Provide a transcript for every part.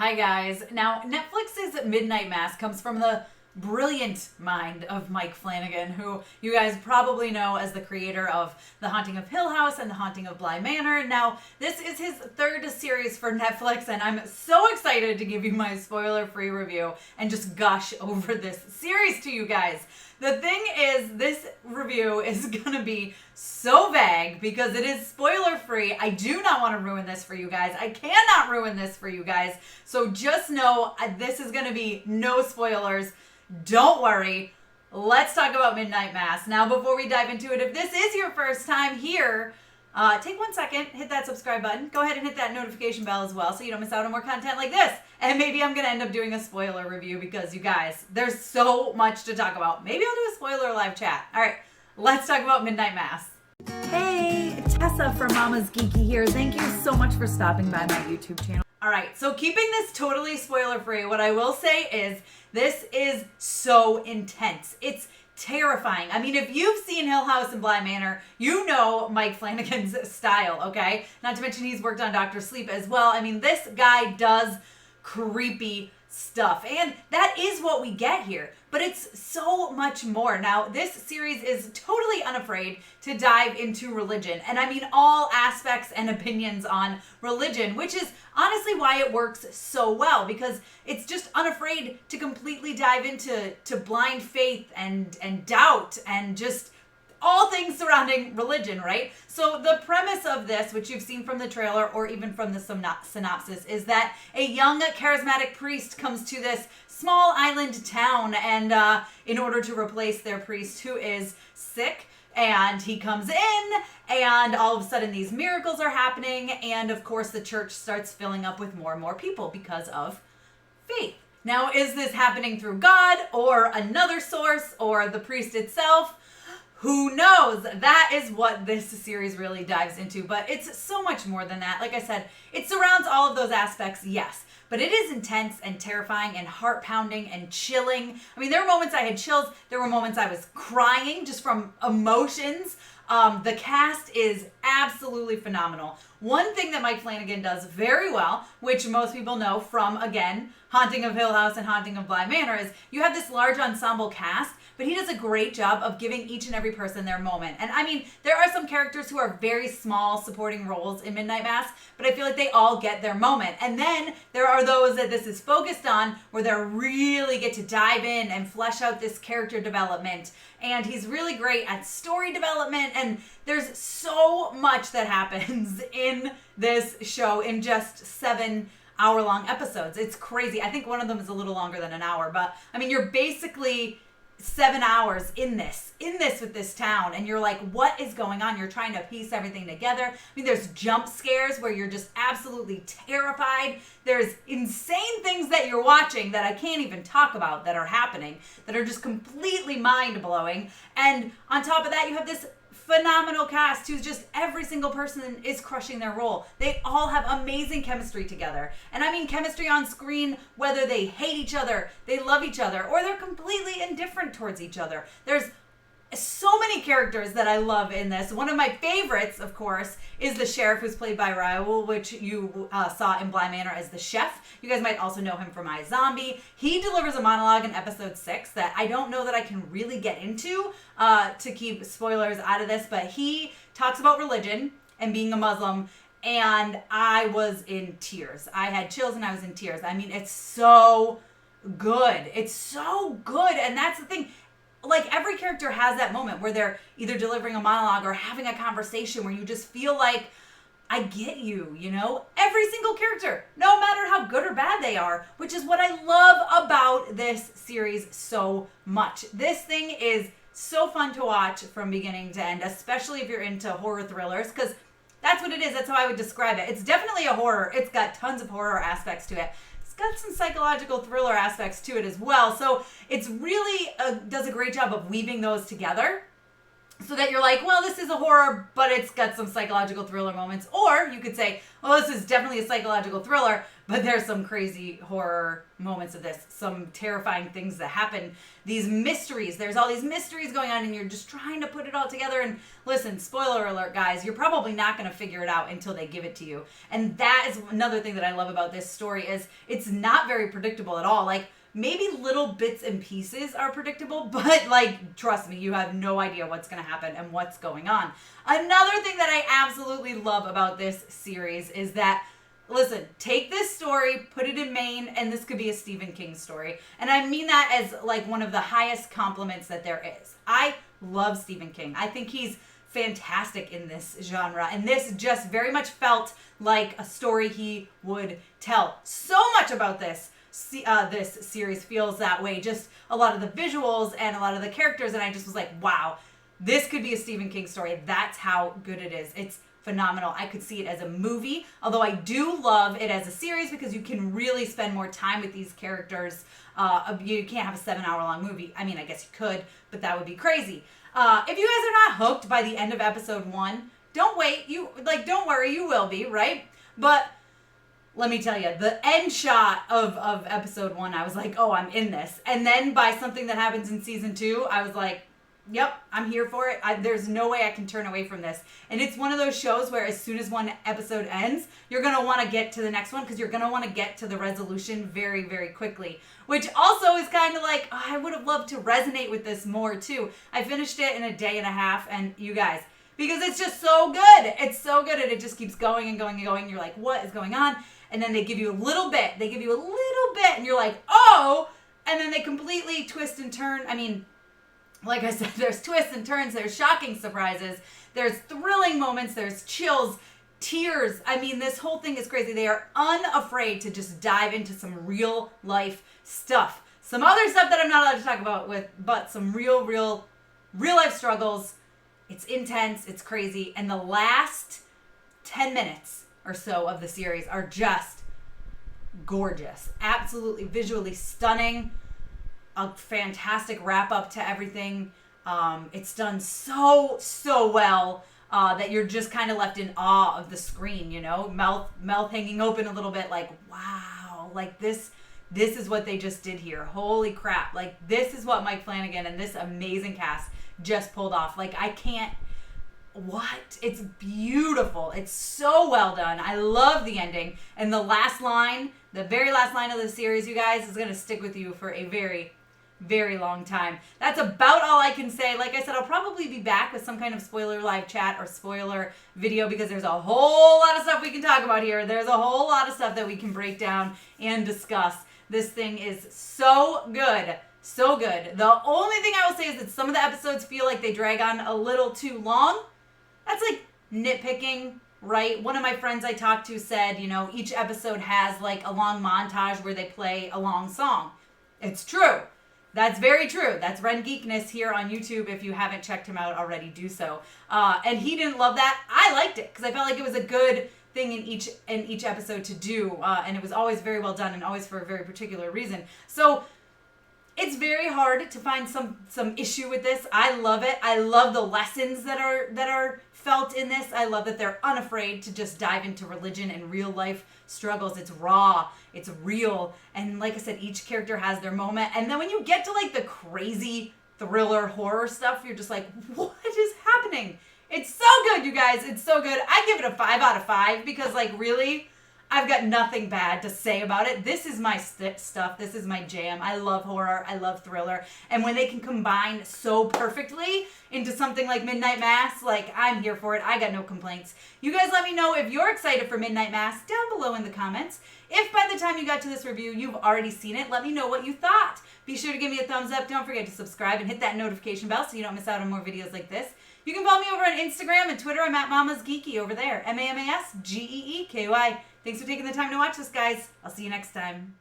Hi guys. Now, Netflix's Midnight Mass comes from the brilliant mind of Mike Flanagan, who you guys probably know as the creator of The Haunting of Hill House and The Haunting of Bly Manor. Now, this is his third series for Netflix, and I'm so excited to give you my spoiler-free review and just gush over this series to you guys. The thing is, this review is going to be so vague because it is spoiler-free. I do not want to ruin this for you guys. I cannot ruin this for you guys. So just know this is going to be no spoilers. Don't worry. Let's talk about Midnight Mass. Now, before we dive into it, if this is your first time here, take 1 second, hit that subscribe button. Go ahead and hit that notification bell as well so you don't miss out on more content like this. And maybe I'm going to end up doing a spoiler review because, you guys, there's so much to talk about. Maybe I'll do a spoiler live chat. All right, let's talk about Midnight Mass. Hey, Tessa from MamasGeeky here. Thank you so much for stopping by my YouTube channel. All right, so keeping this totally spoiler-free, what I will say is this is so intense. It's terrifying. I mean, if you've seen Hill House and Bly Manor, you know Mike Flanagan's style, okay? Not to mention he's worked on Dr. Sleep as well. I mean, this guy does creepy stuff, and that is what we get here, but it's so much more. Now, this series is totally unafraid to dive into religion, and I mean all aspects and opinions on religion, which is honestly why it works so well, because it's just unafraid to completely dive into blind faith and doubt and just all things surrounding religion, right? So the premise of this, which you've seen from the trailer or even from the synopsis, is that a young charismatic priest comes to this small island town and in order to replace their priest who is sick, and he comes in and all of a sudden these miracles are happening, and of course the church starts filling up with more and more people because of faith. Now, is this happening through God or another source or the priest itself? Who knows? That is what this series really dives into, but it's so much more than that. Like I said, it surrounds all of those aspects, yes, but it is intense and terrifying and heart-pounding and chilling. I mean, there were moments I had chills. There were moments I was crying just from emotions. The cast is absolutely phenomenal. One thing that Mike Flanagan does very well, which most people know from, again, Haunting of Hill House and Haunting of Bly Manor, is you have this large ensemble cast, but he does a great job of giving each and every person their moment. And I mean, there are some characters who are very small supporting roles in Midnight Mass, but I feel like they all get their moment. And then there are those that this is focused on where they really get to dive in and flesh out this character development. And he's really great at story development, and there's so much that happens in this show in just 7 hour-long episodes. It's crazy. I think one of them is a little longer than an hour, but I mean, you're basically 7 hours in this with this town, and you're like, what is going on? You're trying to piece everything together. I mean, there's jump scares where you're just absolutely terrified. There's insane things that you're watching that I can't even talk about that are happening, that are just completely mind-blowing. And on top of that, you have this phenomenal cast who's just, every single person is crushing their role. They all have amazing chemistry together. And I mean chemistry on screen, whether they hate each other, they love each other, or they're completely indifferent towards each other. There's so many characters that I love in this. One of my favorites, of course, is the sheriff, who's played by Raoul, which you saw in Bly Manor as the chef. You guys might also know him from iZombie. He delivers a monologue in episode 6 that I don't know that I can really get into to keep spoilers out of this, but he talks about religion and being a Muslim, and I was in tears. I had chills and I was in tears. I mean, it's so good. It's so good, and that's the thing. Like, every character has that moment where they're either delivering a monologue or having a conversation where you just feel like, I get you, you know? Every single character, no matter how good or bad they are, which is what I love about this series so much. This thing is so fun to watch from beginning to end, especially if you're into horror thrillers, because that's what it is. That's how I would describe it. It's definitely a horror. It's got tons of horror aspects to it. Got some psychological thriller aspects to it as well. So it's really does a great job of weaving those together so that you're like, well, this is a horror, but it's got some psychological thriller moments. Or you could say, well, this is definitely a psychological thriller, but there's some crazy horror moments of this, some terrifying things that happen, these mysteries. There's all these mysteries going on, and you're just trying to put it all together. And listen, spoiler alert, guys, you're probably not going to figure it out until they give it to you. And that is another thing that I love about this story, is it's not very predictable at all. Like, maybe little bits and pieces are predictable, but like, trust me, you have no idea what's going to happen and what's going on. Another thing that I absolutely love about this series is that, listen, take this story, put it in Maine, and this could be a Stephen King story. And I mean that as like one of the highest compliments that there is. I love Stephen King. I think he's fantastic in this genre, and this just very much felt like a story he would tell. So much about this series feels that way. Just a lot of the visuals and a lot of the characters, and I just was like, wow, this could be a Stephen King story. That's how good it is. It's phenomenal. I could see it as a movie, although I do love it as a series because you can really spend more time with these characters. You can't have a 7-hour long movie. I mean, I guess you could, but that would be crazy. If you guys are not hooked by the end of episode 1, don't wait. Don't worry, you will be, right? But let me tell you, the end shot of episode 1, I was like, oh, I'm in this. And then by something that happens in season 2, I was like, yep, I'm here for it. There's no way I can turn away from this. And it's one of those shows where as soon as one episode ends, you're going to want to get to the next one because you're going to want to get to the resolution very, very quickly. Which also is kind of like, oh, I would have loved to resonate with this more too. I finished it in a day and a half, and you guys, because it's just so good. It's so good, and it just keeps going and going and going. You're like, what is going on? And then they give you a little bit. And you're like, oh! And then they completely twist and turn. I mean, like I said, there's twists and turns. There's shocking surprises. There's thrilling moments. There's chills, tears. I mean, this whole thing is crazy. They are unafraid to just dive into some real life stuff. Some other stuff that I'm not allowed to talk about but some real life struggles. It's intense. It's crazy. And the last 10 minutes or so of the series are just gorgeous. Absolutely visually stunning. A fantastic wrap up to everything. It's done so well that you're just kind of left in awe of the screen, you know, mouth hanging open a little bit, like, wow, like this is what they just did here. Holy crap. Like, this is what Mike Flanagan and this amazing cast just pulled off. Like, it's beautiful. It's so well done. I love the ending. And the very last line of the series, you guys, is going to stick with you for a very, very long time. That's about all I can say. Like I said, I'll probably be back with some kind of spoiler live chat or spoiler video because there's a whole lot of stuff we can talk about here. There's a whole lot of stuff that we can break down and discuss. This thing is so good. So good. The only thing I will say is that some of the episodes feel like they drag on a little too long. That's like nitpicking, right? One of my friends I talked to said, you know, each episode has like a long montage where they play a long song. It's true. That's very true. That's Ren Geekness here on YouTube. If you haven't checked him out already, do so. And he didn't love that. I liked it because I felt like it was a good thing in each episode to do. And it was always very well done and always for a very particular reason. So it's very hard to find some issue with this. I love it. I love the lessons that are felt in this. I love that they're unafraid to just dive into religion and real life struggles. It's raw. It's real. And like I said, each character has their moment. And then when you get to like the crazy thriller horror stuff, you're just like, what is happening? It's so good, you guys. It's so good. I give it a 5 out of 5 because like really, I've got nothing bad to say about it. This is my stuff. This is my jam. I love horror. I love thriller. And when they can combine so perfectly into something like Midnight Mass, like, I'm here for it. I got no complaints. You guys let me know if you're excited for Midnight Mass down below in the comments. If by the time you got to this review, you've already seen it, let me know what you thought. Be sure to give me a thumbs up. Don't forget to subscribe and hit that notification bell so you don't miss out on more videos like this. You can follow me over on Instagram and Twitter. I'm at MamasGeeky over there. MamasGeeky. Thanks for taking the time to watch this, guys. I'll see you next time.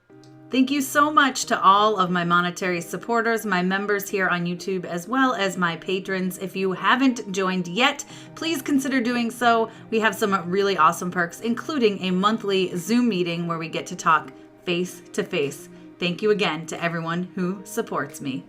Thank you so much to all of my monetary supporters, my members here on YouTube, as well as my patrons. If you haven't joined yet, please consider doing so. We have some really awesome perks, including a monthly Zoom meeting where we get to talk face to face. Thank you again to everyone who supports me.